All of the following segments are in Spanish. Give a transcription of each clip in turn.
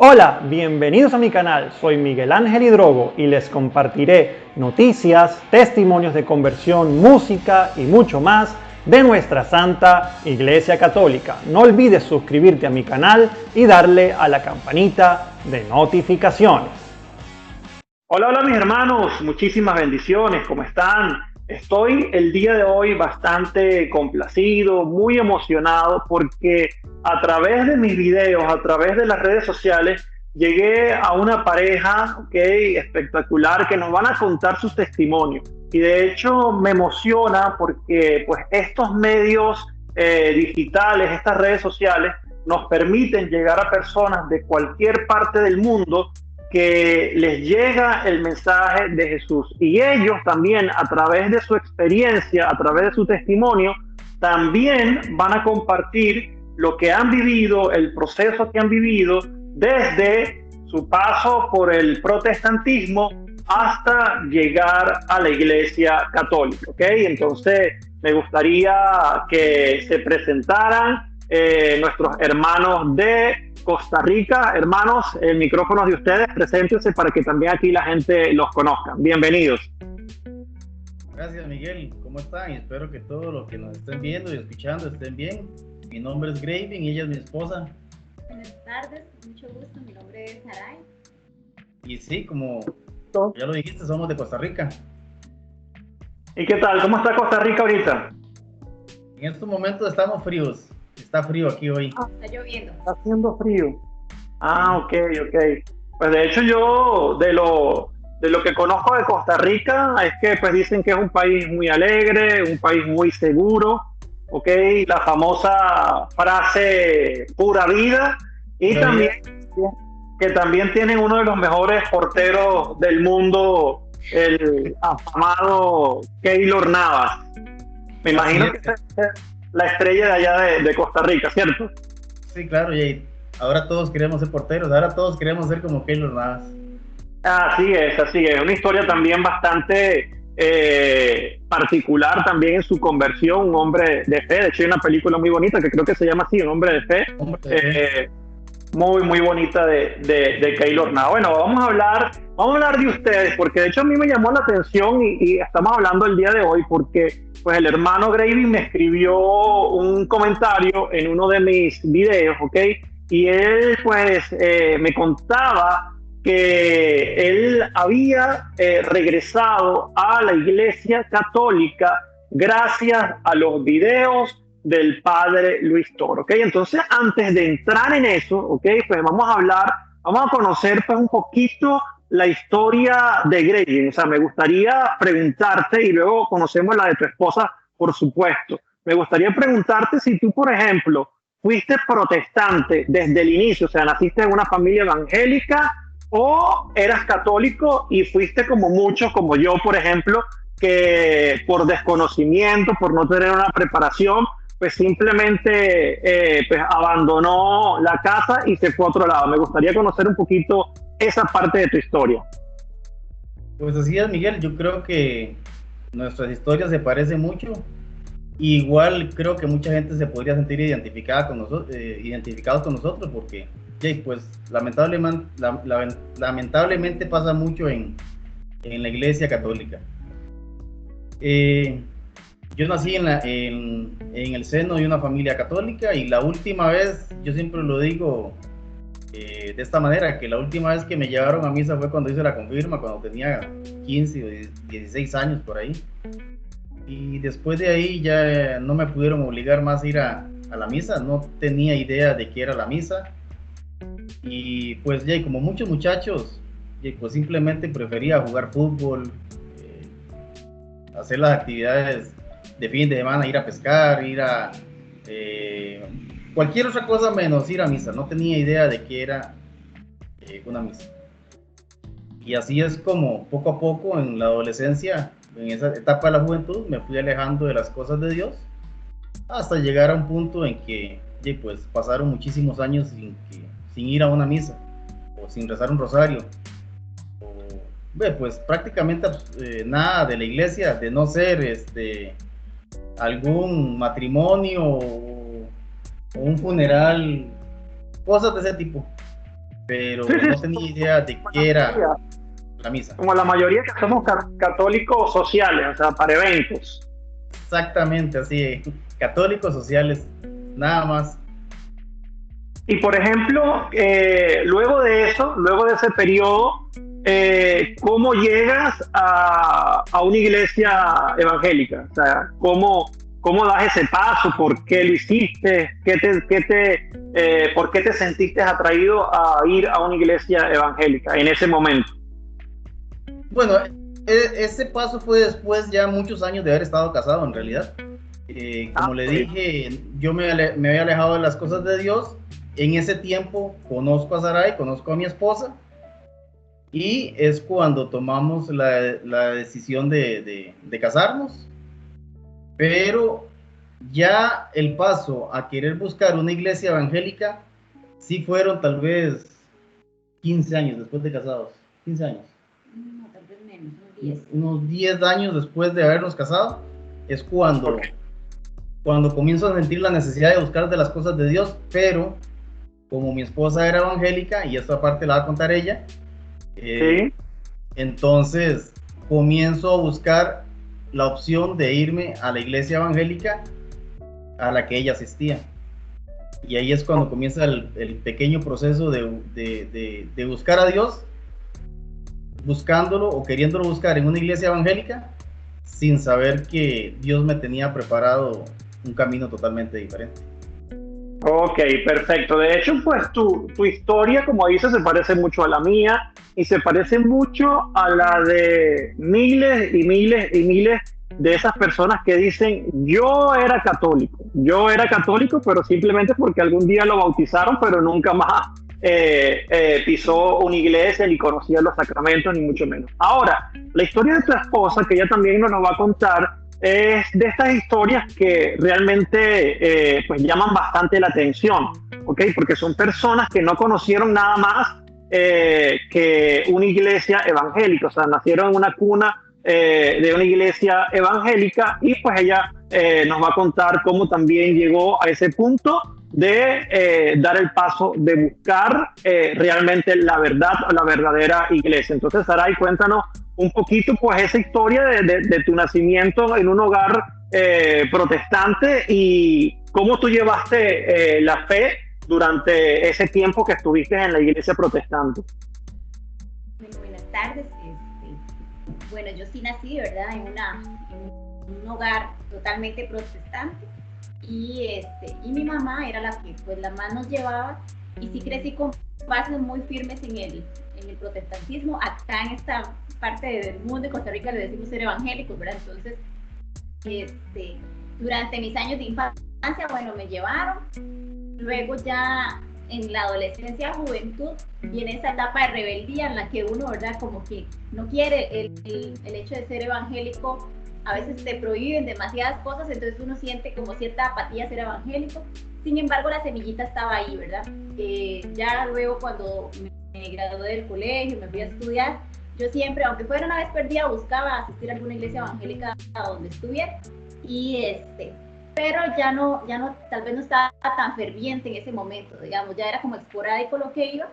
Hola, bienvenidos a mi canal, soy Miguel Ángel Hidrogo y les compartiré noticias, testimonios de conversión, música y mucho más de nuestra Santa Iglesia Católica. No olvides suscribirte a mi canal y darle a la campanita de notificaciones. Hola mis hermanos, muchísimas bendiciones, ¿cómo están? Estoy el día de hoy bastante complacido, muy emocionado porque a través de mis videos, a través de las redes sociales, llegué a una pareja, espectacular, que nos van a contar sus testimonios. Y de hecho me emociona porque pues estos medios digitales, estas redes sociales, nos permiten llegar a personas de cualquier parte del mundo que les llega el mensaje de Jesús. Y ellos también, a través de su experiencia, a través de su testimonio, también van a compartir lo que han vivido, el proceso que han vivido desde su paso por el protestantismo hasta llegar a la Iglesia Católica. Entonces, me gustaría que se presentaran nuestros hermanos de Costa Rica. Hermanos, el micrófono es de ustedes, preséntense para que también aquí la gente los conozca. Bienvenidos. Gracias, Miguel, ¿cómo están? Y espero que todos los que nos estén viendo y escuchando estén bien. Mi nombre es Graving y ella es mi esposa. Buenas tardes, mucho gusto, mi nombre es Saray. Y sí, como ya lo dijiste, somos de Costa Rica. ¿Y qué tal? ¿Cómo está Costa Rica ahorita? En estos momentos estamos fríos. Está frío aquí hoy. Está lloviendo. Está haciendo frío. Ok. Pues de hecho yo de lo que conozco de Costa Rica es que pues dicen que es un país muy alegre, un país muy seguro, la famosa frase pura vida, y también que también tienen uno de los mejores porteros del mundo, el afamado Keylor Navas. Me imagino que es la estrella de allá de Costa Rica, ¿cierto? Sí, claro, y ahora todos queremos ser porteros, ahora todos queremos ser como Keylor Navas. Así es. Una historia también bastante particular también en su conversión, un hombre de fe. De hecho, hay una película muy bonita que creo que se llama así, Un hombre de fe. Muy bonita de Keylor Navas. Bueno, vamos a hablar de ustedes, porque de hecho a mí me llamó la atención y estamos hablando el día de hoy porque pues el hermano Gravy me escribió un comentario en uno de mis videos, y él pues me contaba que él había regresado a la Iglesia Católica gracias a los videos del padre Luis Toro. Entonces, antes de entrar en eso, pues vamos a conocer pues un poquito la historia de Graving. O sea, me gustaría preguntarte, y luego conocemos la de tu esposa, por supuesto. Me gustaría preguntarte si tú, por ejemplo, fuiste protestante desde el inicio, o sea, naciste en una familia evangélica, o eras católico y fuiste como muchos, como yo, por ejemplo, que por desconocimiento, por no tener una preparación, pues simplemente pues abandonó la casa y se fue a otro lado. Me gustaría conocer un poquito esa parte de tu historia. Pues así es, Miguel, yo creo que nuestras historias se parecen mucho. Igual creo que mucha gente se podría sentir identificada con nosotros, identificados con nosotros, porque pues lamentablemente pasa mucho en la Iglesia Católica. Yo nací en el seno de una familia católica, y la última vez, yo siempre lo digo de esta manera, que la última vez que me llevaron a misa fue cuando hice la confirma, cuando tenía 15 o 16 años por ahí. Y después de ahí ya no me pudieron obligar más a ir a la misa, no tenía idea de qué era la misa. Y pues ya, como muchos muchachos, pues simplemente prefería jugar fútbol, hacer las actividades de fin de semana, ir a pescar, ir a cualquier otra cosa menos ir a misa. No tenía idea de qué era una misa. Y así es como poco a poco en la adolescencia, en esa etapa de la juventud, me fui alejando de las cosas de Dios, hasta llegar a un punto en que pues pasaron muchísimos años sin ir a una misa, o sin rezar un rosario, o pues prácticamente nada de la iglesia, de no ser algún matrimonio o un funeral, cosas de ese tipo. pero Sí, no sí, tenía idea de qué era la misa. como la mayoría que somos católicos sociales, o sea, para eventos. Exactamente, así, católicos sociales, nada más. Y por ejemplo, luego de eso, luego de ese periodo, ¿cómo llegas a una iglesia evangélica? O sea, ¿cómo das ese paso? ¿Por qué lo hiciste? ¿Por qué te sentiste atraído a ir a una iglesia evangélica en ese momento? Bueno, ese paso fue después ya muchos años de haber estado casado en realidad. Como le dije, yo me había alejado de las cosas de Dios. En ese tiempo conozco a Sarai, conozco a mi esposa, y es cuando tomamos la decisión de casarnos. Pero ya el paso a querer buscar una iglesia evangélica, sí fueron tal vez 15 años después de casados. 15 años. No, tal vez menos, unos 10. Unos 10 años después de habernos casado, es cuando comienzo a sentir la necesidad de buscar de las cosas de Dios. Pero como mi esposa era evangélica, y esta parte la va a contar ella, Sí. entonces comienzo a buscar la opción de irme a la iglesia evangélica a la que ella asistía. Y ahí es cuando comienza el pequeño proceso de buscar a Dios, buscándolo o queriéndolo buscar en una iglesia evangélica, sin saber que Dios me tenía preparado un camino totalmente diferente. Ok, perfecto. De hecho, pues tu historia, como dices, se parece mucho a la mía y se parece mucho a la de miles y miles y miles de esas personas que dicen, yo era católico, pero simplemente porque algún día lo bautizaron, pero nunca más pisó una iglesia, ni conocía los sacramentos, ni mucho menos. Ahora, la historia de tu esposa, que ella también nos va a contar, es de estas historias que realmente pues llaman bastante la atención, ¿ok? Porque son personas que no conocieron nada más que una iglesia evangélica, o sea, nacieron en una cuna de una iglesia evangélica, y pues ella nos va a contar cómo también llegó a ese punto de dar el paso de buscar realmente la verdad o la verdadera iglesia. Entonces, Sarai, cuéntanos un poquito pues esa historia de tu nacimiento en un hogar protestante, y cómo tú llevaste la fe durante ese tiempo que estuviste en la iglesia protestante. Bueno, buenas tardes. Bueno, yo sí nací, ¿verdad? En un hogar totalmente protestante, y mi mamá era la que pues la más nos llevaba, y sí crecí con bases muy firmes en el protestantismo. Acá en esta parte del mundo de Costa Rica le decimos ser evangélicos, ¿verdad? Entonces, durante mis años de infancia, bueno, me llevaron. Luego ya en la adolescencia, juventud, viene esa etapa de rebeldía en la que uno, ¿verdad? Como que no quiere el hecho de ser evangélico. A veces te prohíben demasiadas cosas, entonces uno siente como cierta apatía a ser evangélico. Sin embargo, la semillita estaba ahí, ¿verdad? Ya luego cuando me gradué del colegio, me fui a estudiar, yo siempre, aunque fuera una vez perdida, buscaba asistir a alguna iglesia evangélica a donde estuviera, pero ya no, tal vez no estaba tan ferviente en ese momento, digamos, ya era como esporádico lo que iba,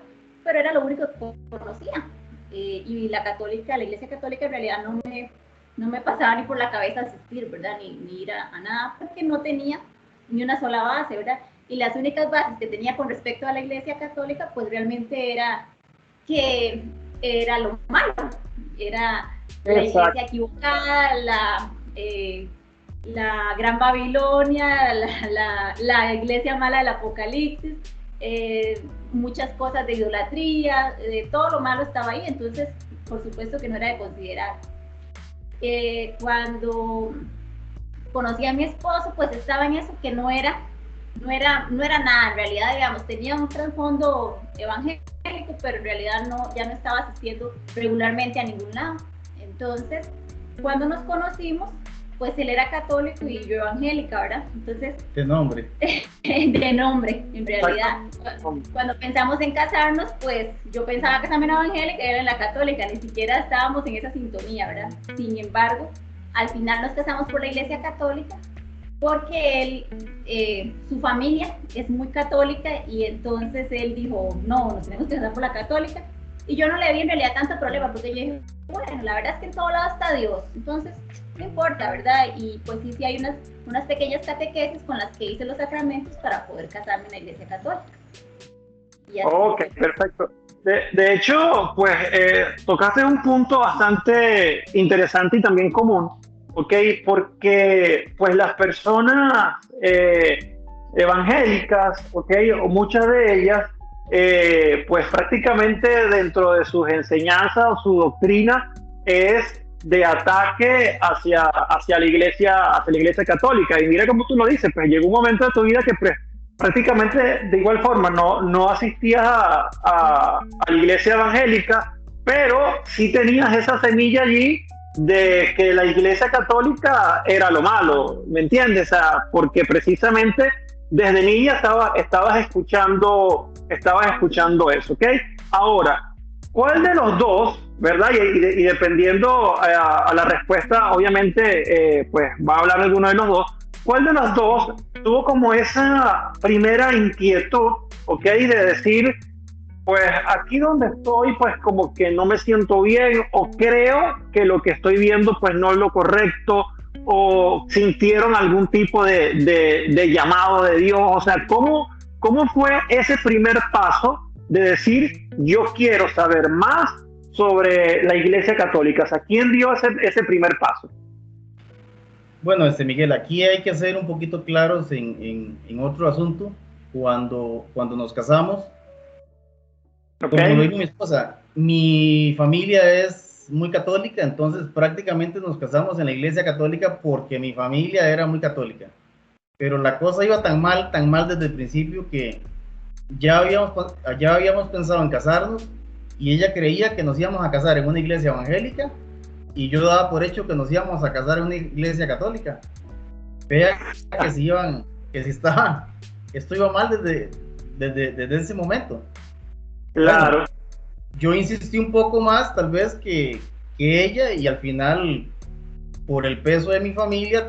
pero era lo único que conocía. Y la iglesia católica en realidad no me pasaba ni por la cabeza asistir, ¿verdad? Ni ir a nada, porque no tenía ni una sola base, ¿verdad? Y las únicas bases que tenía con respecto a la iglesia católica, pues realmente era que era lo malo, era la iglesia equivocada, la Gran Babilonia, la iglesia mala del Apocalipsis, muchas cosas de idolatría, todo lo malo estaba ahí. Entonces, por supuesto que no era de considerar. Cuando conocí a mi esposo, pues estaba en eso, que no era nada, en realidad, digamos, tenía un trasfondo evangélico, pero en realidad ya no estaba asistiendo regularmente a ningún lado. Entonces, cuando nos conocimos, pues él era católico y yo evangélica, ¿verdad? Entonces, de nombre, en realidad. Cuando pensamos en casarnos, pues yo pensaba casarme en evangélica y él en la católica, ni siquiera estábamos en esa sintonía, ¿verdad? Sin embargo, al final nos casamos por la iglesia católica, porque su familia es muy católica y entonces él dijo, no, nos tenemos que casar por la católica. Y yo no le vi en realidad tanto problema, porque yo dije, bueno, la verdad es que en todo lado está Dios, entonces no importa, ¿verdad? Y pues sí hay unas pequeñas catequesis con las que hice los sacramentos para poder casarme en la iglesia católica. Ok, perfecto. De hecho, pues tocaste un punto bastante interesante y también común, ¿ok? Porque pues las personas evangélicas, ¿ok? O muchas de ellas, pues prácticamente dentro de sus enseñanzas o su doctrina es de ataque hacia la iglesia católica. Y mira cómo tú lo dices, pues llegó un momento de tu vida que prácticamente de igual forma no asistías a la iglesia evangélica, pero sí tenías esa semilla allí de que la iglesia católica era lo malo, ¿me entiendes? O sea, porque precisamente desde niña estabas escuchando eso, ¿ok? Ahora, ¿cuál de los dos, verdad? Y dependiendo a la respuesta, obviamente, pues va a hablar de uno de los dos. ¿Cuál de los dos tuvo como esa primera inquietud, ok, de decir, pues aquí donde estoy, pues como que no me siento bien, o creo que lo que estoy viendo, pues no es lo correcto, o sintieron algún tipo de llamado de Dios? O sea, ¿cómo fue ese primer paso de decir, yo quiero saber más sobre la Iglesia Católica? O sea, ¿quién dio ese primer paso? Bueno, Miguel, aquí hay que ser un poquito claros en otro asunto. Cuando nos casamos, Okay. como lo dijo mi esposa, mi familia es muy católica, entonces prácticamente nos casamos en la iglesia católica porque mi familia era muy católica. Pero la cosa iba tan mal desde el principio que ya habíamos pensado en casarnos y ella creía que nos íbamos a casar en una iglesia evangélica y yo daba por hecho que nos íbamos a casar en una iglesia católica. Vea que esto iba mal desde ese momento. Claro. Bueno, yo insistí un poco más tal vez que ella, y al final, por el peso de mi familia,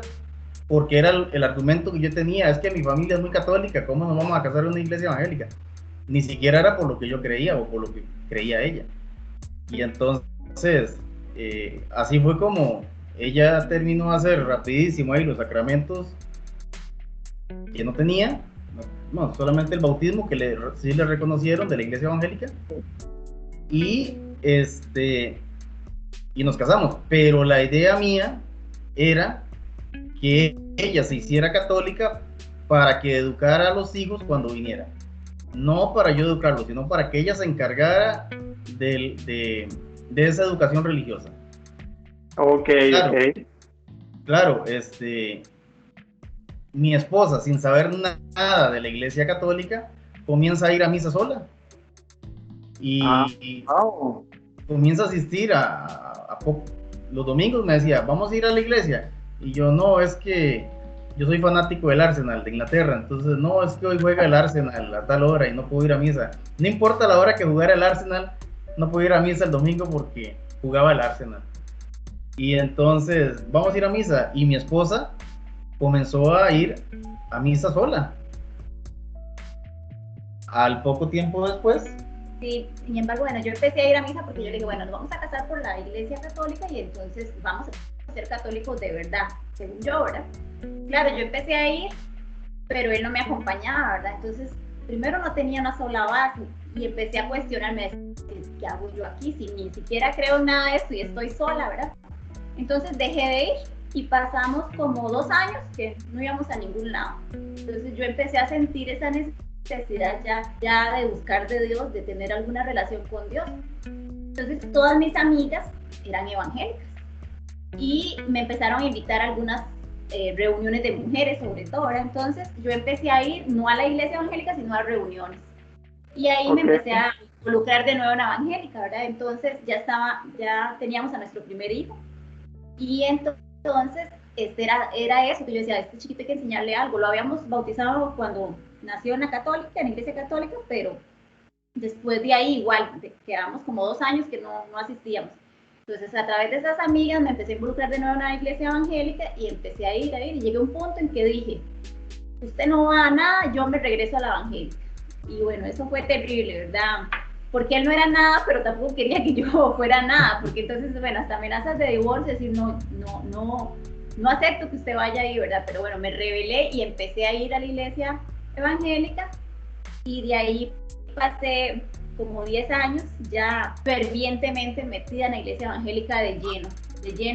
porque era el argumento que yo tenía, es que mi familia es muy católica, ¿cómo nos vamos a casar en una iglesia evangélica? Ni siquiera era por lo que yo creía o por lo que creía ella. Y entonces, así fue como ella terminó de hacer rapidísimo ahí los sacramentos que no tenía, no, solamente el bautismo que sí le reconocieron de la iglesia evangélica, y nos casamos. Pero la idea mía era que ella se hiciera católica para que educara a los hijos cuando viniera, no para yo educarlos, sino para que ella se encargara de esa educación religiosa. Ok, claro, ok. Claro, mi esposa, sin saber nada de la iglesia católica, comienza a ir a misa sola y comienza a asistir los domingos. Me decía, vamos a ir a la iglesia, y yo, no, es que yo soy fanático del Arsenal de Inglaterra, entonces no, es que hoy juega el Arsenal a tal hora y no puedo ir a misa. No importa la hora que jugara el Arsenal, no puedo ir a misa el domingo porque jugaba el Arsenal. Y entonces, vamos a ir a misa, y mi esposa comenzó a ir a misa sola. Al poco tiempo después. Sí, sin embargo, bueno, yo empecé a ir a misa porque yo le dije, bueno, nos vamos a casar por la iglesia católica y entonces vamos a ser católicos de verdad, según yo, ¿verdad? Claro, yo empecé a ir, pero él no me acompañaba, ¿verdad? Entonces, primero no tenía una sola base y empecé a cuestionarme, ¿qué hago yo aquí? Si ni siquiera creo en nada de esto y estoy sola, ¿verdad? Entonces dejé de ir y pasamos como 2 años que no íbamos a ningún lado. Entonces yo empecé a sentir esa necesidad ya de buscar de Dios, de tener alguna relación con Dios. Entonces todas mis amigas eran evangélicas y me empezaron a invitar a algunas reuniones de mujeres, sobre todo, ¿verdad? Entonces yo empecé a ir no a la iglesia evangélica, sino a reuniones. Y ahí me empecé a involucrar de nuevo en evangélica, ¿verdad? Entonces ya teníamos a nuestro primer hijo. Y entonces era eso, que yo decía, a este chiquito hay que enseñarle algo. Lo habíamos bautizado cuando nació en la católica, en la iglesia católica, pero después de ahí igual, quedamos como 2 años que no asistíamos. Entonces, a través de esas amigas me empecé a involucrar de nuevo en la iglesia evangélica y empecé a ir, y llegué a un punto en que dije, usted no va a nada, yo me regreso a la evangélica. Y bueno, eso fue terrible, ¿verdad? Porque él no era nada, pero tampoco quería que yo fuera nada, porque entonces, bueno, hasta amenazas de divorcio, decir, no acepto que usted vaya ahí, ¿verdad? Pero bueno, me rebelé y empecé a ir a la iglesia evangélica y de ahí pasé como 10 años ya fervientemente metida en la iglesia evangélica de lleno,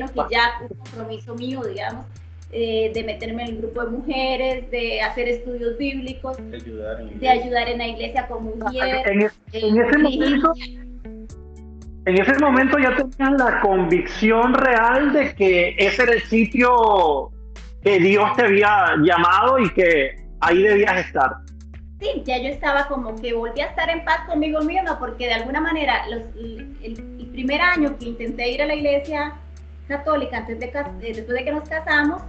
que ya un compromiso mío, digamos, de meterme en el grupo de mujeres, de hacer estudios bíblicos, de ayudar en la iglesia con mujeres. En ese momento ya tenías la convicción real de que ese era el sitio que Dios te había llamado y que ahí debías estar. Sí, ya yo estaba como que volví a estar en paz conmigo misma, porque de alguna manera el primer año que intenté ir a la iglesia católica después de que nos casamos,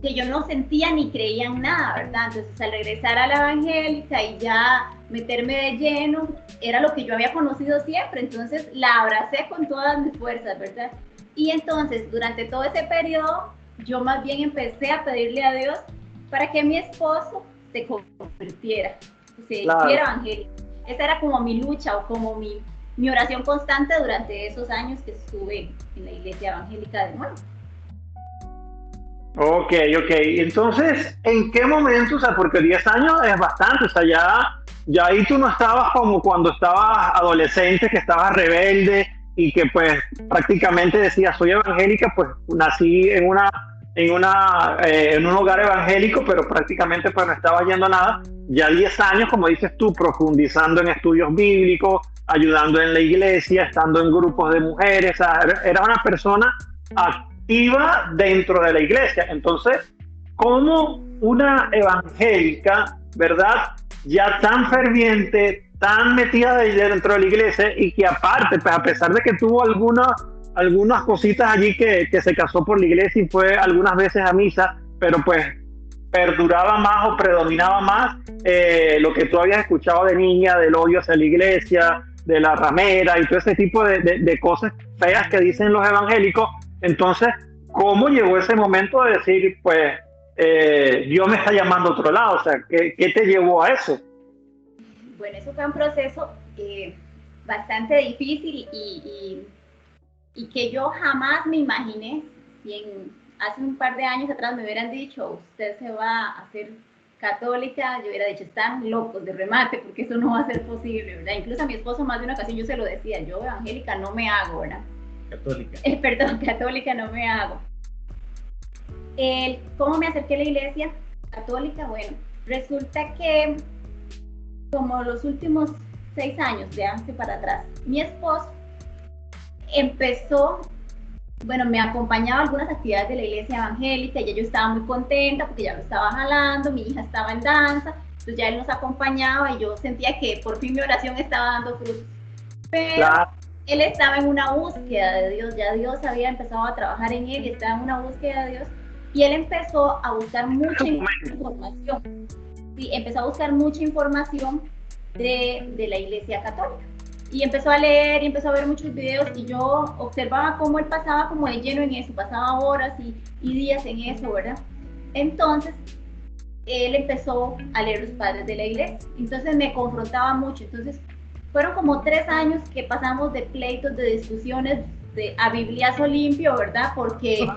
que yo no sentía ni creía en nada, ¿verdad? Entonces al regresar a la evangélica y ya meterme de lleno, era lo que yo había conocido siempre, entonces la abracé con todas mis fuerzas, ¿verdad? Y entonces durante todo ese periodo, yo más bien empecé a pedirle a Dios para que mi esposo se convirtiera, se hiciera evangélico. Esa era como mi lucha o como mi oración constante durante esos años que estuve en la iglesia evangélica de nuevo. Ok. Entonces, ¿en qué momento? O sea, porque 10 años es bastante, o sea, ya ahí tú no estabas como cuando estabas adolescente, que estabas rebelde y que pues prácticamente decías, soy evangélica, pues nací en un hogar evangélico, pero prácticamente pues no estaba yendo a nada. Ya 10 años, como dices tú, profundizando en estudios bíblicos, ayudando en la iglesia, estando en grupos de mujeres, o sea, era una persona activa dentro de la iglesia. Entonces, como una evangélica, ¿verdad? Ya tan ferviente, tan metida dentro de la iglesia y que aparte, pues, a pesar de que tuvo algunas cositas allí que se casó por la iglesia y fue algunas veces a misa, pero pues perduraba más o predominaba más lo que tú habías escuchado de niña, del odio hacia la iglesia, de la ramera y todo ese tipo de cosas feas que dicen los evangélicos. Entonces, ¿cómo llegó ese momento de decir, pues, Dios me está llamando a otro lado? O sea, ¿qué te llevó a eso? Bueno, eso fue un proceso bastante difícil y que yo jamás me imaginé. Hace un par de años atrás me hubieran dicho, usted se va a hacer católica, yo hubiera dicho, están locos de remate, porque eso no va a ser posible, ¿verdad? Incluso a mi esposo más de una ocasión yo se lo decía, yo evangélica no me hago, ¿verdad? Católica no me hago. ¿Cómo me acerqué a la iglesia católica? Bueno, resulta que como los últimos 6 años, de hace para atrás, mi esposo empezó, bueno, me acompañaba a algunas actividades de la iglesia evangélica y yo estaba muy contenta porque ya lo estaba jalando, mi hija estaba en danza, entonces ya él nos acompañaba y yo sentía que por fin mi oración estaba dando frutos. Pero él estaba en una búsqueda de Dios, ya Dios había empezado a trabajar en él y estaba en una búsqueda de Dios y él empezó a buscar mucha información. Sí, empezó a buscar mucha información de la iglesia católica y empezó a leer y empezó a ver muchos videos y yo observaba cómo él pasaba como de lleno en eso, pasaba horas y días en eso, ¿verdad? Entonces él empezó a leer los padres de la iglesia, entonces me confrontaba mucho. Entonces fueron como 3 años que pasamos de pleitos, de discusiones, a bibliazo limpio, ¿verdad? Porque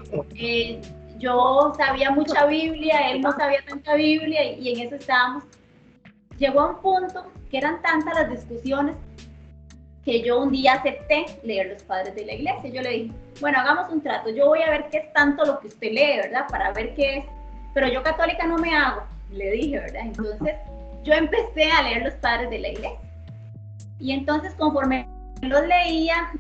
yo sabía mucha Biblia, él no sabía tanta Biblia y en eso estábamos. Llegó a un punto que eran tantas las discusiones que yo un día acepté leer los padres de la iglesia. Yo le dije, bueno, hagamos un trato, yo voy a ver qué es tanto lo que usted lee, ¿verdad? Para ver qué es, pero yo católica no me hago, le dije, ¿verdad? Entonces yo empecé a leer los padres de la iglesia. Y entonces conforme los leía,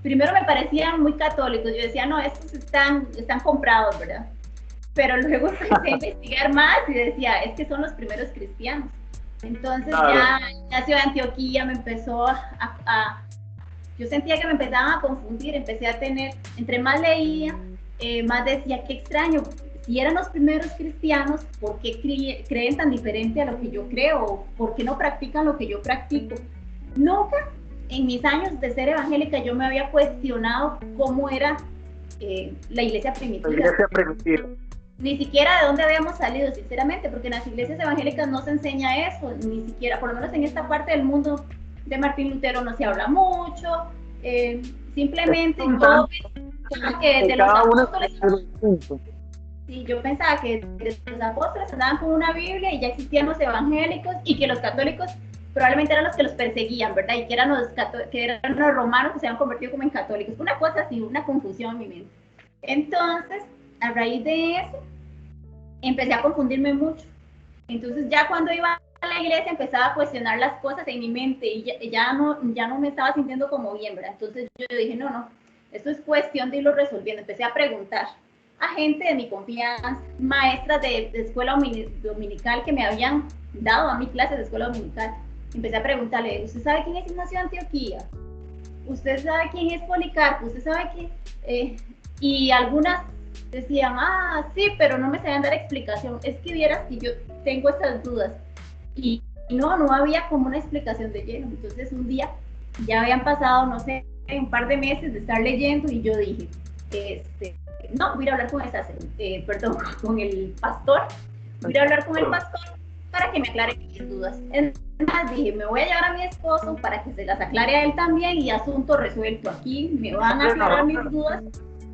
primero me parecían muy católicos, yo decía, no, estos están comprados, ¿verdad? Pero luego empecé a investigar más y decía, es que son los primeros cristianos. Entonces ya Ignacio de Antioquía me empezó yo sentía que me empezaban a confundir, empecé a tener, entre más leía, más decía, qué extraño, si eran los primeros cristianos, ¿por qué creen tan diferente a lo que yo creo? ¿Por qué no practican lo que yo practico? Nunca en mis años de ser evangélica yo me había cuestionado cómo era la iglesia primitiva. La iglesia primitiva. Ni siquiera de dónde habíamos salido, sinceramente, porque en las iglesias evangélicas no se enseña eso, ni siquiera, por lo menos en esta parte del mundo de Martín Lutero no se habla mucho, simplemente yo pensaba que de los apóstoles, sí, yo pensaba que los apóstoles andaban con una Biblia y ya existían los evangélicos y que los católicos probablemente eran los que los perseguían, ¿verdad? Y que eran los romanos que se habían convertido como en católicos. Una cosa así, una confusión en mi mente. Entonces, a raíz de eso, empecé a confundirme mucho. Entonces, ya cuando iba a la iglesia, empezaba a cuestionar las cosas en mi mente y ya no me estaba sintiendo como bien, ¿verdad? Entonces, yo dije, no, esto es cuestión de irlo resolviendo. Empecé a preguntar a gente de mi confianza, maestras de escuela dominical que me habían dado a mí clases de escuela dominical. Empecé a preguntarle, ¿usted sabe quién es Ignacio de Antioquía? ¿Usted sabe quién es Policarpo? ¿Usted sabe quién? Y algunas decían, sí, pero no me sabían dar explicación. Es que vieras que yo tengo estas dudas. Y no había como una explicación de lleno. Entonces un día, ya habían pasado, no sé, un par de meses de estar leyendo y yo dije, no, voy a ir a hablar con el pastor. Voy a ir a hablar con el pastor para que me aclare mis dudas. Entonces dije, me voy a llevar a mi esposo para que se las aclare a él también y asunto resuelto. Aquí me van a aclarar mis dudas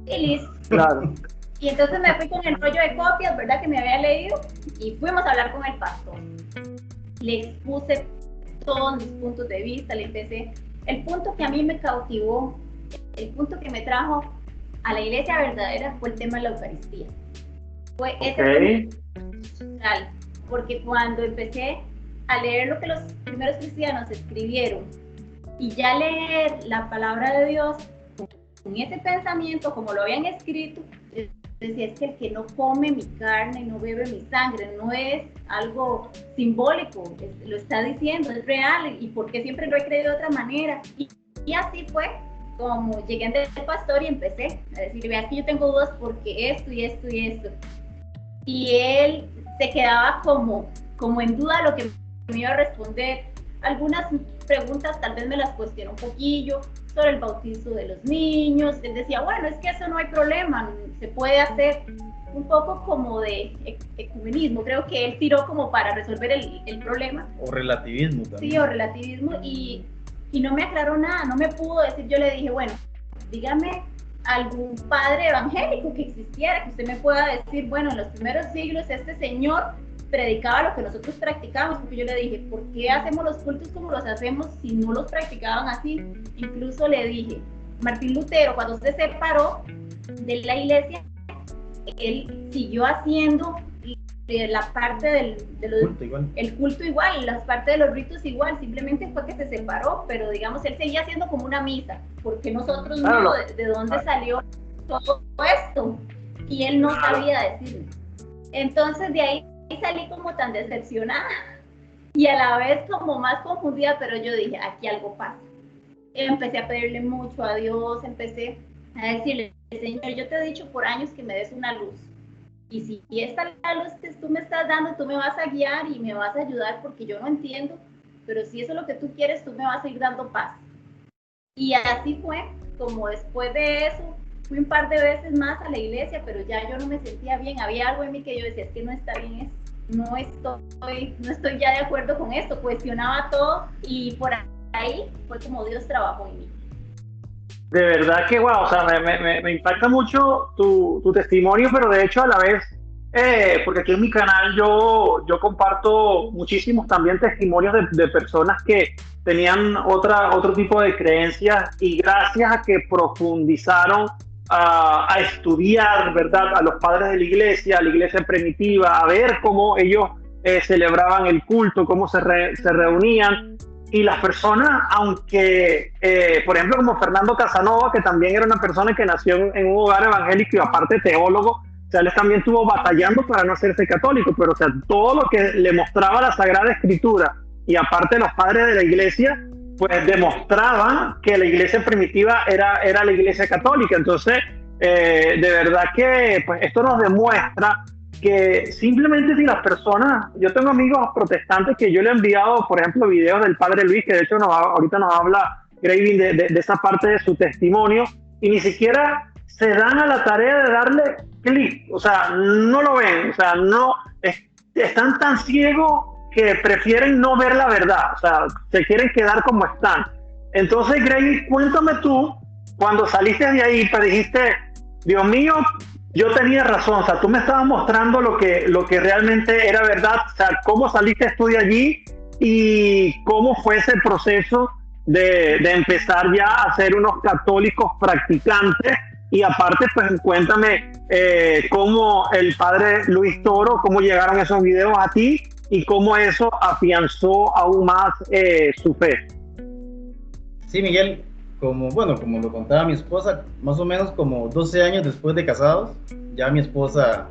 y listo. Claro. Y entonces me fui con el rollo de copias, ¿verdad? Que me había leído y fuimos a hablar con el pastor. Le expuse todos mis puntos de vista, le empecé. El punto que a mí me cautivó, el punto que me trajo a la iglesia verdadera fue el tema de la Eucaristía. Fue ese central, porque cuando empecé a leer lo que los primeros cristianos escribieron y ya leer la palabra de Dios con ese pensamiento como lo habían escrito, decía, es que el que no come mi carne, no bebe mi sangre, no es algo simbólico, lo está diciendo, es real, y porque siempre lo he creído de otra manera. Y así fue como llegué ante el pastor y empecé a decir, vea, que yo tengo dudas porque esto y esto y esto. Y él se quedaba como en duda de lo que me iba a responder. Algunas preguntas tal vez me las cuestionó un poquillo sobre el bautizo de los niños. Él decía, bueno, es que eso no hay problema, se puede hacer, un poco como de ecumenismo. Creo que él tiró como para resolver el problema. O relativismo también. Sí, o relativismo, y no me aclaró nada, no me pudo decir. Yo le dije, bueno, dígame algún padre evangélico que existiera, que usted me pueda decir, bueno, en los primeros siglos este señor predicaba lo que nosotros practicábamos, porque yo le dije, ¿por qué hacemos los cultos como los hacemos si no los practicaban así? Incluso le dije, Martín Lutero, cuando se separó de la iglesia, él siguió haciendo la parte el culto igual, las partes de los ritos igual, simplemente fue que se separó, pero digamos, él seguía haciendo como una misa, porque nosotros no, de dónde salió todo esto, y él no sabía decirlo. Entonces de ahí salí como tan decepcionada y a la vez como más confundida, pero yo dije, aquí algo pasa. Empecé a pedirle mucho a Dios, empecé a decirle, Señor, yo te he dicho por años que me des una luz, y si esta luz que tú me estás dando, tú me vas a guiar y me vas a ayudar porque yo no entiendo, pero si eso es lo que tú quieres, tú me vas a ir dando paz. Y así fue, como después de eso, fui un par de veces más a la iglesia, pero ya yo no me sentía bien, había algo en mí que yo decía, es que no está bien esto, no estoy ya de acuerdo con esto, cuestionaba todo, y por ahí fue como Dios trabajó en mí. De verdad que, wow, o sea, me impacta mucho tu testimonio, pero de hecho a la vez, porque aquí en mi canal yo comparto muchísimos también testimonios de personas que tenían otro tipo de creencias, y gracias a que profundizaron a estudiar, ¿verdad?, a los padres de la iglesia primitiva, a ver cómo ellos celebraban el culto, cómo se reunían. Y las personas, aunque, por ejemplo, como Fernando Casanova, que también era una persona que nació en un hogar evangélico y aparte teólogo, o sea, él también estuvo batallando para no hacerse católico, pero o sea, todo lo que le mostraba la Sagrada Escritura y aparte los padres de la iglesia, pues demostraban que la iglesia primitiva era la iglesia católica. Entonces, de verdad que pues, esto nos demuestra que simplemente si las personas, yo tengo amigos protestantes que yo le he enviado, por ejemplo, videos del Padre Luis, que de hecho ahorita nos habla Graving, de esa parte de su testimonio, y ni siquiera se dan a la tarea de darle clic, o sea, no lo ven, o sea, no, están tan ciegos que prefieren no ver la verdad, o sea, se quieren quedar como están. Entonces, Graving, cuéntame tú, cuando saliste de ahí, pues dijiste, Dios mío, yo tenía razón, o sea, tú me estabas mostrando lo que realmente era verdad, o sea, cómo saliste tú de allí y cómo fue ese proceso de empezar ya a ser unos católicos practicantes. Y aparte, pues cuéntame cómo el padre Luis Toro, cómo llegaron esos videos a ti y cómo eso afianzó aún más su fe. Sí, Miguel, como lo contaba mi esposa, más o menos como 12 años después de casados, ya mi esposa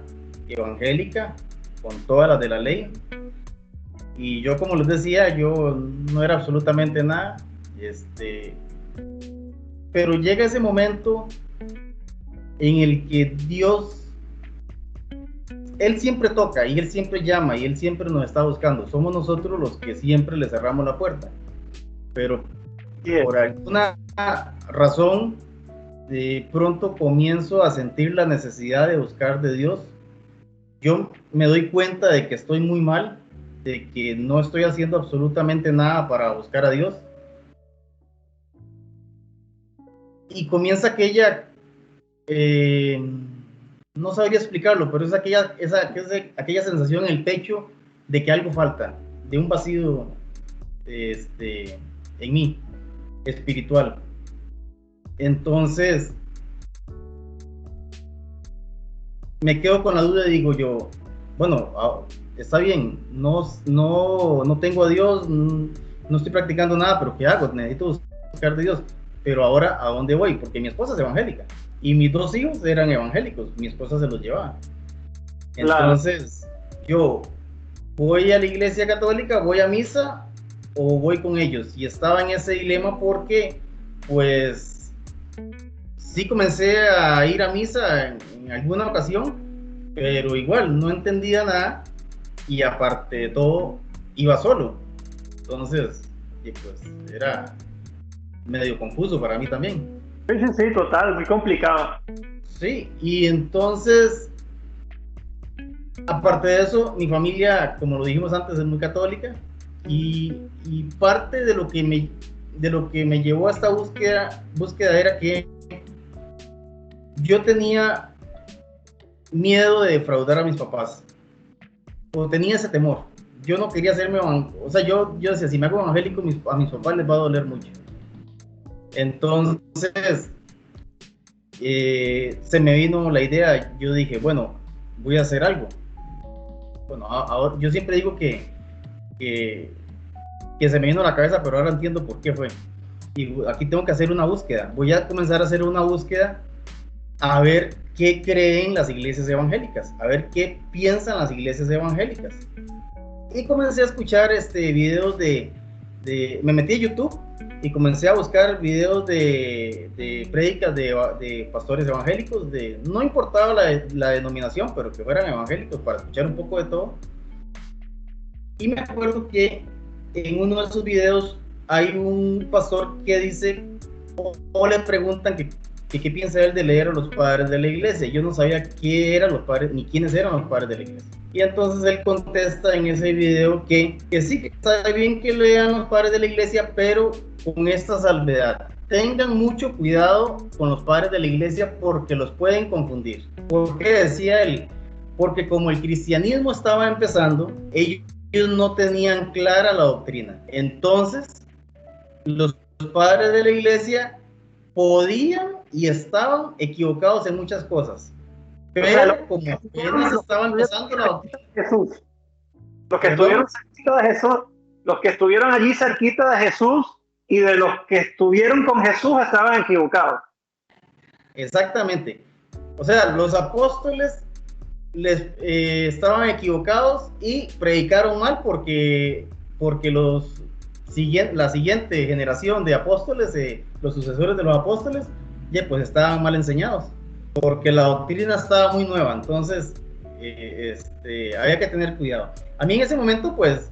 evangélica, con todas las de la ley, y yo, como les decía, yo no era absolutamente nada, pero llega ese momento en el que Dios, Él siempre toca y Él siempre llama y Él siempre nos está buscando. Somos nosotros los que siempre le cerramos la puerta, pero por alguna razón de pronto comienzo a sentir la necesidad de buscar de Dios. Yo me doy cuenta de que estoy muy mal, de que no estoy haciendo absolutamente nada para buscar a Dios, y comienza aquella no sabría explicarlo, pero es aquella sensación en el pecho de que algo falta, de un vacío en mí, espiritual. Entonces me quedo con la duda y digo yo, bueno, está bien, no tengo a Dios, no estoy practicando nada, pero ¿qué hago? Necesito buscar de Dios. Pero ahora, ¿a dónde voy? Porque mi esposa es evangélica y mis 2 hijos eran evangélicos, mi esposa se los llevaba. Entonces, yo voy a la iglesia católica, voy a misa o voy con ellos. Y estaba en ese dilema porque, pues, sí comencé a ir a misa en alguna ocasión, pero igual no entendía nada y aparte de todo, iba solo. Entonces, pues, era medio confuso para mí también. Sí, total, muy complicado. Sí, y entonces, aparte de eso, mi familia, como lo dijimos antes, es muy católica, y parte de lo que me llevó a esta búsqueda era que yo tenía miedo de defraudar a mis papás, o tenía ese temor. Yo no quería hacerme evangélico, o sea, yo decía, si me hago evangélico, a mis papás les va a doler mucho. Entonces, se me vino la idea, yo dije, bueno, voy a hacer algo. Bueno, ahora, yo siempre digo que se me vino a la cabeza, pero ahora entiendo por qué fue. Y aquí tengo que hacer una búsqueda. Voy a comenzar a hacer una búsqueda a ver qué creen las iglesias evangélicas, a ver qué piensan las iglesias evangélicas. Y comencé a escuchar videos me metí a YouTube y comencé a buscar videos de prédicas de pastores evangélicos, no importaba la denominación, pero que fueran evangélicos, para escuchar un poco de todo. Y me acuerdo que en uno de esos videos hay un pastor que dice, o le preguntan qué piensa él de leer a los padres de la iglesia. Yo no sabía qué eran los padres, ni quiénes eran los padres de la iglesia. Y entonces él contesta en ese video que sí, que está bien que lean los padres de la iglesia, pero con esta salvedad: tengan mucho cuidado con los padres de la iglesia porque los pueden confundir. ¿Por qué decía él? Porque como el cristianismo estaba empezando, ellos no tenían clara la doctrina. Entonces, los padres de la iglesia podían y estaban equivocados en muchas cosas. Pero, o sea, como apenas estaba empezando la doctrina. Jesús. Los que estuvieron cerquita de Jesús, los que estuvieron allí cerquita de Jesús y de los que estuvieron con Jesús estaban equivocados. Exactamente. O sea, los apóstoles estaban equivocados y predicaron mal porque la siguiente generación de apóstoles, los sucesores de los apóstoles, ya pues estaban mal enseñados, porque la doctrina estaba muy nueva. Entonces había que tener cuidado. A mí en ese momento, pues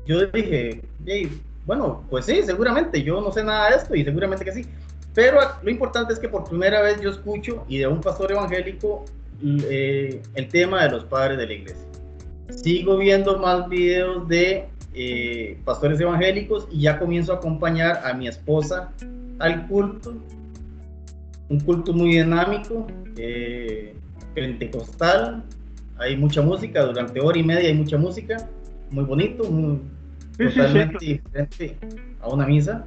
yo dije, hey, bueno, pues sí, seguramente, yo no sé nada de esto y seguramente que sí, pero lo importante es que por primera vez yo escucho y de un pastor evangélico el tema de los padres de la iglesia. Sigo viendo más videos de pastores evangélicos y ya comienzo a acompañar a mi esposa al culto, un culto muy dinámico, pentecostal, hay mucha música, durante hora y media hay mucha música, muy bonito, totalmente diferente a una misa,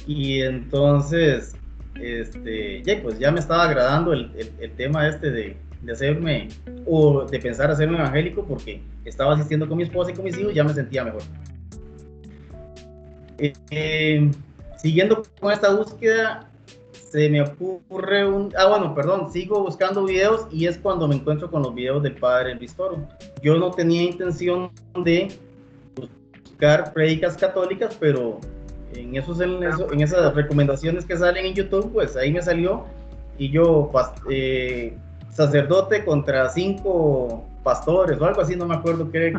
y entonces pues ya me estaba agradando el tema de hacerme, o de pensar hacerme evangélico, porque estaba asistiendo con mi esposa y con mis hijos, ya me sentía mejor. Siguiendo con esta búsqueda, se me ocurre sigo buscando videos y es cuando me encuentro con los videos del padre Luis Toro. Yo no tenía intención de buscar prédicas católicas, pero en esas recomendaciones que salen en YouTube, pues ahí me salió, y yo, sacerdote contra 5 pastores o algo así, no me acuerdo qué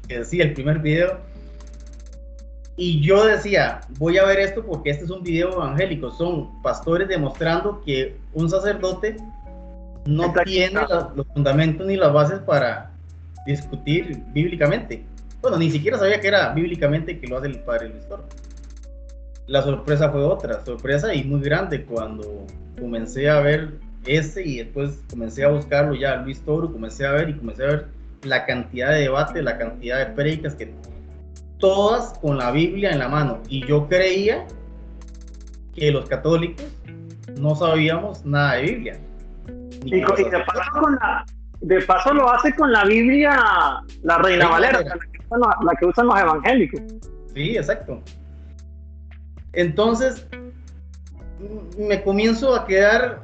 decía el primer video. Y yo decía, voy a ver esto porque este es un video evangélico, son pastores demostrando que un sacerdote no tiene los fundamentos ni las bases para discutir bíblicamente. Bueno, ni siquiera sabía que era bíblicamente que lo hace el padre Luis Toro. La sorpresa fue otra, sorpresa y muy grande, cuando comencé a ver y después comencé a buscarlo ya, Luis Toro, comencé a ver la cantidad de debate, la cantidad de prédicas, que todas con la Biblia en la mano, y yo creía que los católicos no sabíamos nada de Biblia. Y de paso lo hace con la Biblia, la Reina Valera, la que usan los evangélicos. Sí, exacto. Entonces me comienzo a quedar,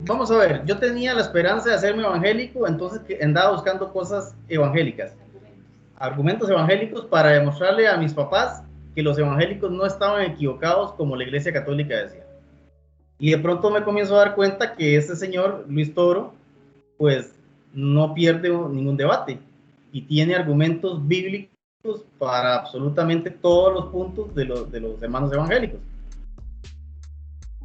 vamos a ver, yo tenía la esperanza de hacerme evangélico, entonces andaba buscando cosas evangélicas, argumentos evangélicos para demostrarle a mis papás que los evangélicos no estaban equivocados como la Iglesia Católica decía. Y de pronto me comienzo a dar cuenta que este señor Luis Toro, pues no pierde ningún debate y tiene argumentos bíblicos para absolutamente todos los puntos de los hermanos evangélicos.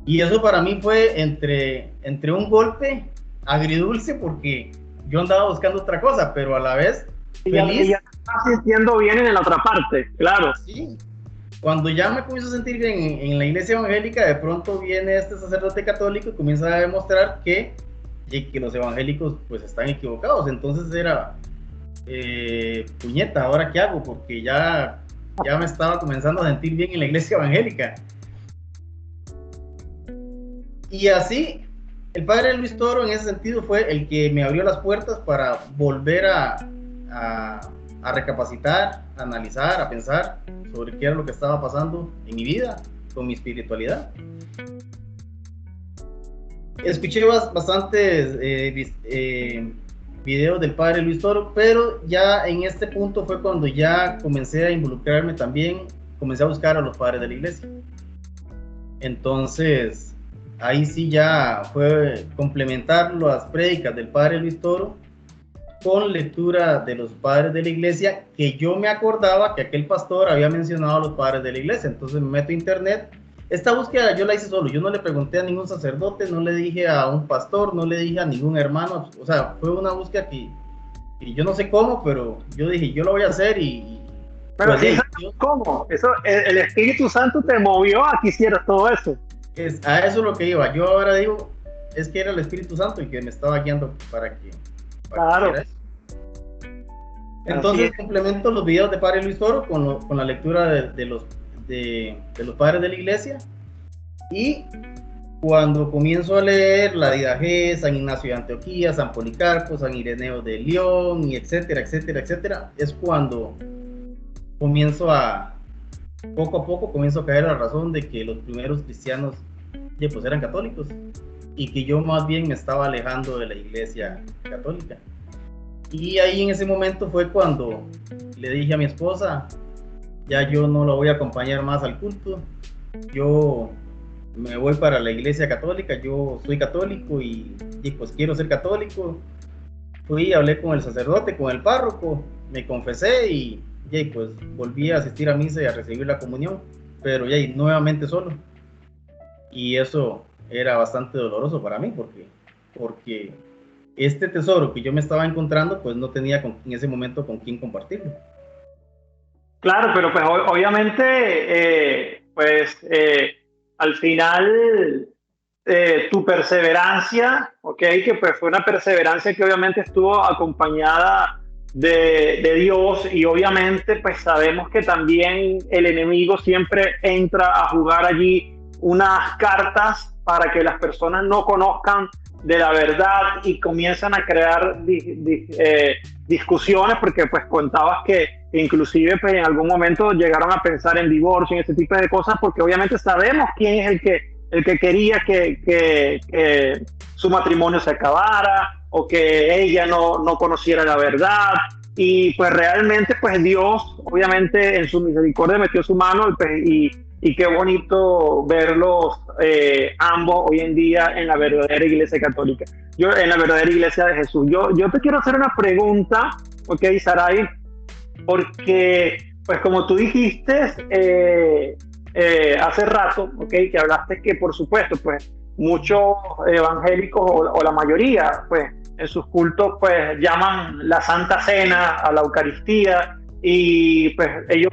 Y eso para mí fue entre un golpe agridulce, porque yo andaba buscando otra cosa, pero a la vez feliz. Ya estás sintiendo bien en la otra parte, claro. Sí. Cuando ya me comienzo a sentir bien en la iglesia evangélica, de pronto viene este sacerdote católico y comienza a demostrar que los evangélicos pues están equivocados. Entonces era, puñeta, ¿ahora qué hago? Porque ya me estaba comenzando a sentir bien en la iglesia evangélica. Y así, el padre Luis Toro en ese sentido fue el que me abrió las puertas para volver a recapacitar, a analizar, a pensar sobre qué era lo que estaba pasando en mi vida, con mi espiritualidad. Escuché bastantes videos del padre Luis Toro, pero ya en este punto fue cuando ya comencé a involucrarme también, comencé a buscar a los padres de la iglesia. Entonces, ahí sí ya fue complementar las prédicas del padre Luis Toro con lectura de los padres de la iglesia, que yo me acordaba que aquel pastor había mencionado a los padres de la iglesia. Entonces me meto a internet. Esta búsqueda yo la hice solo, yo no le pregunté a ningún sacerdote, no le dije a un pastor, no le dije a ningún hermano, o sea, fue una búsqueda que yo no sé cómo, pero yo dije, yo lo voy a hacer Pero pues, sí, ¿cómo? Eso, el Espíritu Santo te movió a que hicieras todo eso. A eso es lo que iba. Yo ahora digo, es que era el Espíritu Santo el que me estaba guiando para que claro. Que entonces complemento los videos de padre Luis Toro con la lectura de los padres de la iglesia, y cuando comienzo a leer la Didaje, San Ignacio de Antioquía, San Policarpo, San Ireneo de León, y etcétera, etcétera, etcétera, es cuando comienzo poco a poco comienzo a caer a la razón de que los primeros cristianos pues eran católicos, y que yo más bien me estaba alejando de la iglesia católica. Y ahí en ese momento fue cuando le dije a mi esposa, ya yo no lo voy a acompañar más al culto, yo me voy para la iglesia católica, yo soy católico y pues quiero ser católico. Fui, hablé con el sacerdote, con el párroco, me confesé y y pues volví a asistir a misa y a recibir la comunión, pero ya nuevamente solo. Y eso era bastante doloroso para mí porque este tesoro que yo me estaba encontrando, pues no tenía en ese momento con quién compartirlo. Claro, pero pues obviamente, al final tu perseverancia, ¿ok? Que pues fue una perseverancia que obviamente estuvo acompañada de Dios, y obviamente pues sabemos que también el enemigo siempre entra a jugar allí unas cartas para que las personas no conozcan de la verdad y comienzan a crear discusiones, porque pues contabas que inclusive pues en algún momento llegaron a pensar en divorcio y ese tipo de cosas, porque obviamente sabemos quién es el que quería que su matrimonio se acabara, o que ella no conociera la verdad. Y pues realmente pues Dios obviamente en su misericordia metió su mano, y qué bonito verlos ambos hoy en día en la verdadera iglesia católica, en la verdadera iglesia de Jesús. Yo te quiero hacer una pregunta, ok, Sarai, porque pues como tú dijiste hace rato, okay, que hablaste que por supuesto pues muchos evangélicos o la mayoría pues en sus cultos pues llaman la Santa Cena a la Eucaristía, y pues ellos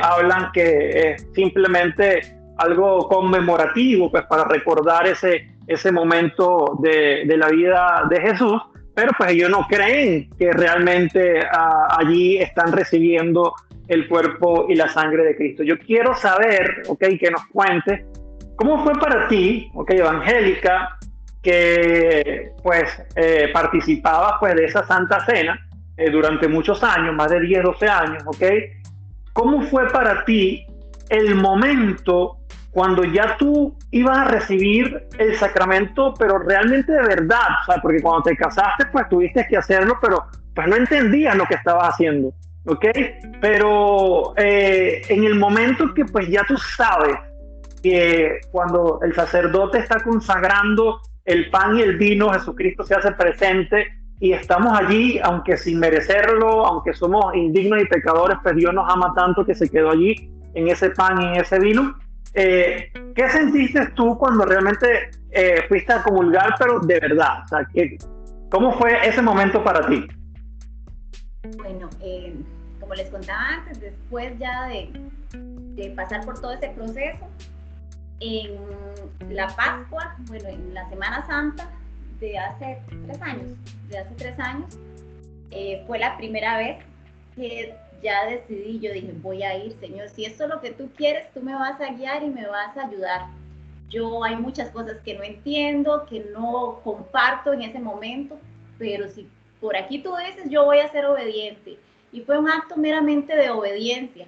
hablan que es simplemente algo conmemorativo pues para recordar ese momento de la vida de Jesús, pero pues ellos no creen que realmente allí están recibiendo el cuerpo y la sangre de Cristo. Yo quiero saber, okay, que nos cuentes cómo fue para ti, okay, evangélica, que pues participabas pues de esa Santa Cena durante muchos años, más de 10, 12 años, okay. ¿Cómo fue para ti el momento cuando ya tú ibas a recibir el sacramento, pero realmente de verdad? O sea, porque cuando te casaste, pues tuviste que hacerlo, pero pues no entendías lo que estabas haciendo, ¿ok? Pero en el momento que pues ya tú sabes que cuando el sacerdote está consagrando el pan y el vino, Jesucristo se hace presente y estamos allí, aunque sin merecerlo, aunque somos indignos y pecadores, pues Dios nos ama tanto que se quedó allí en ese pan y en ese vino. ¿Qué sentiste tú cuando realmente fuiste a comulgar, pero de verdad? O sea, ¿cómo fue ese momento para ti? Bueno, como les contaba antes, después ya de pasar por todo ese proceso, en la Pascua, bueno, en la Semana Santa de hace 3 años, fue la primera vez que ya decidí, yo dije, voy a ir, Señor, si esto es lo que tú quieres, tú me vas a guiar y me vas a ayudar. Yo hay muchas cosas que no entiendo, que no comparto en ese momento, pero si por aquí tú dices, yo voy a ser obediente. Y fue un acto meramente de obediencia,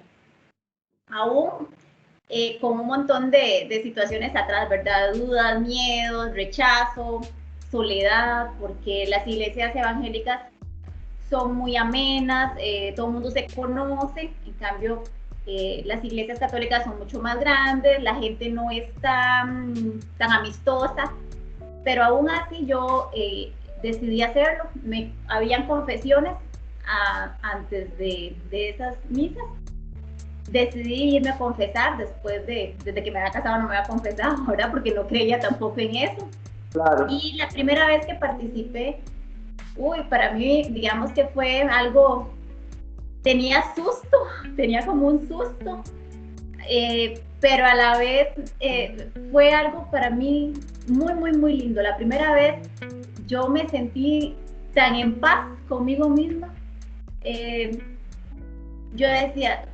aún con un montón de situaciones atrás, ¿verdad? Dudas, miedos, rechazo, soledad, porque las iglesias evangélicas son muy amenas, todo el mundo se conoce, en cambio las iglesias católicas son mucho más grandes, la gente no es tan amistosa, pero aún así yo decidí hacerlo. Habían confesiones antes de esas misas. Decidí irme a confesar desde que me había casado, no me había confesado, ¿verdad? Porque no creía tampoco en eso. Claro. Y la primera vez que participé, para mí, digamos que fue algo, tenía como un susto, pero a la vez fue algo para mí muy, muy, muy lindo. La primera vez yo me sentí tan en paz conmigo misma. Yo decía,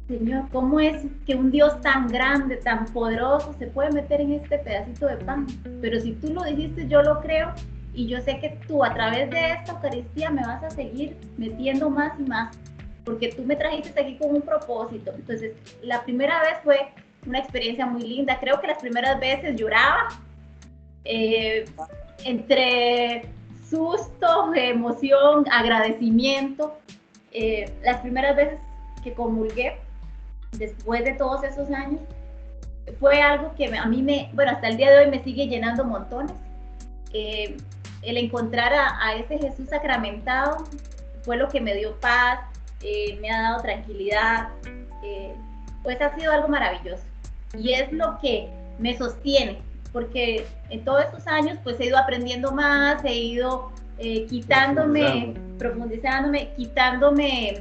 Señor, ¿cómo es que un Dios tan grande, tan poderoso se puede meter en este pedacito de pan? Pero si tú lo dijiste, yo lo creo, y yo sé que tú a través de esta Eucaristía me vas a seguir metiendo más y más, porque tú me trajiste aquí con un propósito. Entonces, la primera vez fue una experiencia muy linda. Creo que las primeras veces lloraba, entre susto, emoción, agradecimiento. Las primeras veces que comulgué, después de todos esos años, fue algo que a mí hasta el día de hoy me sigue llenando montones. El encontrar a ese Jesús sacramentado fue lo que me dio paz, me ha dado tranquilidad, pues ha sido algo maravilloso. Y es lo que me sostiene, porque en todos estos años pues he ido aprendiendo más, he ido profundizándome, quitándome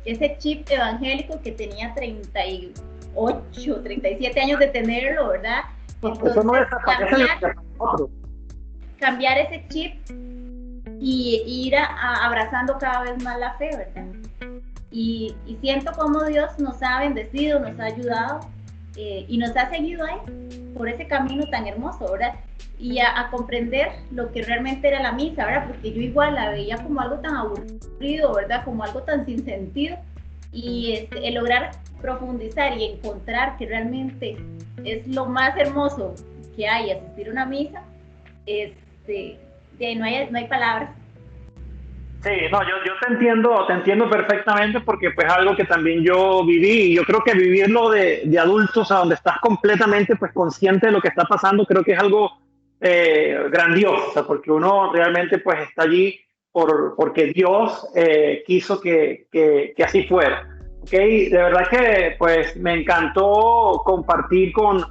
ese chip evangélico que tenía 38, 37 años de tenerlo, ¿verdad? Entonces, eso no es cambiar ese chip y ir abrazando cada vez más la fe, ¿verdad? Y siento como Dios nos ha bendecido, nos ha ayudado y nos ha seguido ahí por ese camino tan hermoso, ¿verdad? Y a comprender lo que realmente era la misa, ¿verdad? Porque yo igual la veía como algo tan aburrido, ¿verdad? Como algo tan sin sentido. Y el lograr profundizar y encontrar que realmente es lo más hermoso que hay asistir a una misa, no hay palabras. Sí, no, yo te entiendo perfectamente porque pues algo que también yo viví y yo creo que vivirlo de adultos a donde estás completamente pues consciente de lo que está pasando, creo que es algo grandioso, o sea, porque uno realmente pues está allí porque Dios quiso que así fuera. Okay, de verdad que pues me encantó compartir con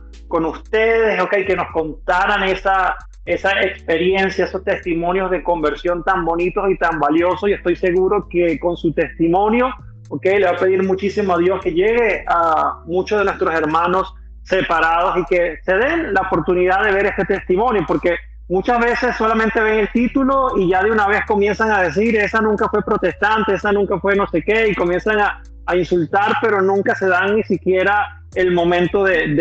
ustedes, okay, que nos contaran esa experiencia, esos testimonios de conversión tan bonitos y tan valiosos, y estoy seguro que con su testimonio, okay, le va a pedir muchísimo a Dios que llegue a muchos de nuestros hermanos separados y que se den la oportunidad de ver este testimonio, porque muchas veces solamente ven el título y ya de una vez comienzan a decir, esa nunca fue protestante, esa nunca fue no sé qué, y comienzan a insultar, pero nunca se dan ni siquiera el momento de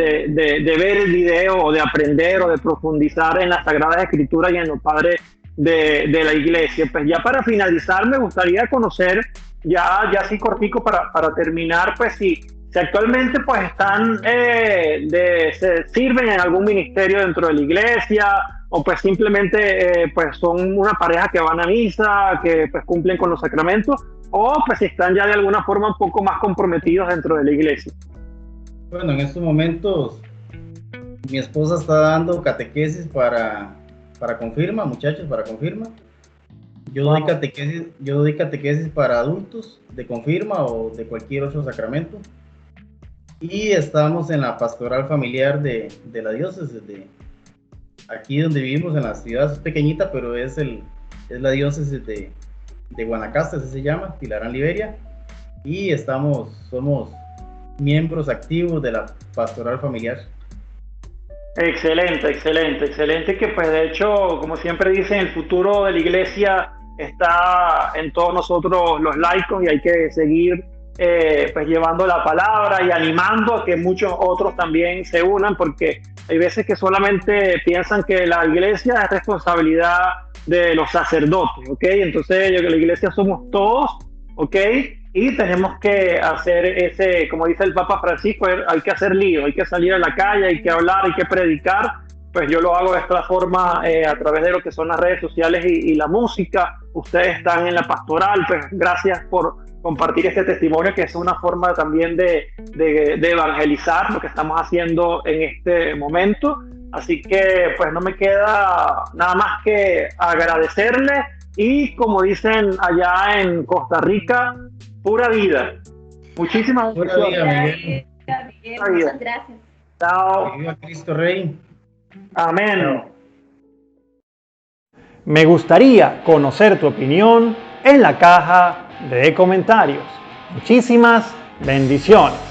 ver el video o de aprender o de profundizar en las Sagradas Escrituras y en los padres de la iglesia. Pues ya para finalizar me gustaría conocer, ya así cortico para terminar, pues si actualmente pues están, se sirven en algún ministerio dentro de la iglesia o pues simplemente pues son una pareja que van a misa, que pues cumplen con los sacramentos, o pues si están ya de alguna forma un poco más comprometidos dentro de la iglesia. Bueno, en estos momentos mi esposa está dando catequesis para confirma, muchachos, para confirma. Yo doy catequesis para adultos de confirma o de cualquier otro sacramento. Y estamos en la pastoral familiar de la diócesis de aquí donde vivimos, en la ciudad pequeñita, pero es la diócesis de Guanacaste, así se llama, Tilarán, Liberia. Y somos miembros activos de la pastoral familiar. Excelente, que pues de hecho, como siempre dicen, el futuro de la iglesia está en todos nosotros los laicos y hay que seguir pues llevando la palabra y animando a que muchos otros también se unan, porque hay veces que solamente piensan que la iglesia es responsabilidad de los sacerdotes, ¿ok? Entonces la iglesia somos todos, ¿ok? Y tenemos que hacer como dice el Papa Francisco, hay que hacer lío, hay que salir a la calle, hay que hablar, hay que predicar. Pues yo lo hago de esta forma a través de lo que son las redes sociales y la música. Ustedes están en la pastoral, pues gracias por compartir este testimonio, que es una forma también de evangelizar lo que estamos haciendo en este momento. Así que pues no me queda nada más que agradecerles y, como dicen allá en Costa Rica, pura vida. Muchísimas gracias. Pura vida, Miguel. Muchas gracias. Chao. Viva Cristo Rey. Amén. Me gustaría conocer tu opinión en la caja de comentarios. Muchísimas bendiciones.